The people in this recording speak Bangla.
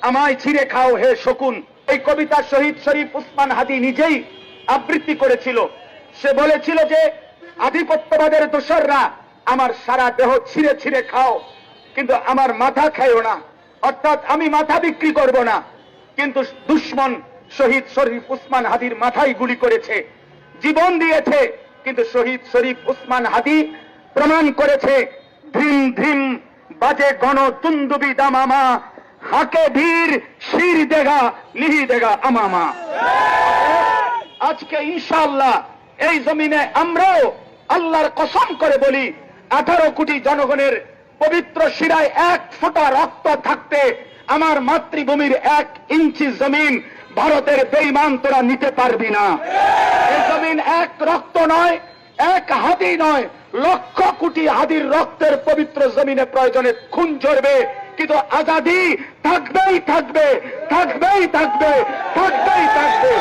আমায় ছিঁড়ে খাও হে শকুন, এই কবিতা শহীদ শরীফ উসমান হাদি নিজেই আবৃত্তি করেছিল। সে বলেছিল যে আধিপত্যবাদের দোসররা আমার সারা দেহ ছিঁড়ে ছিঁড়ে খাও, কিন্তু আমার মাথা খাইও না, অর্থাৎ আমি মাথা বিক্রি করব না। কিন্তু দুশ্মন শহীদ শরীফ উসমান হাদির মাথায় গুলি করেছে, জীবন দিয়েছে, কিন্তু শহীদ শরীফ উসমান হাদি প্রমাণ করেছে ধ্রিম ধ্রিম বাজে গণ তুন্দুবি দামামা, হাকে বীর শির দেগা লিহি দেগা আমামা। আজকে ইনশাআল্লাহ এই জমিনে আমরাও আল্লাহর কসম করে বলি, 18 কোটি জনগণের পবিত্র শিরায় 1 ফোঁটা রক্ত থাকতে আমার মাতৃভূমির 1 ইঞ্চি জমিন ভারতের বেঈমান তোরা নিতে পারবি না। এই জমিন 1 রক্ত নয়, 1 হাদি নয়, লক্ষ কোটি হাদির রক্তের পবিত্র জমিনে প্রয়োজনে খুন ঝরবে, কিন্তু আজাদি থাকবেই থাকবে, থাকবেই থাকবে, থাকবেই থাকবে।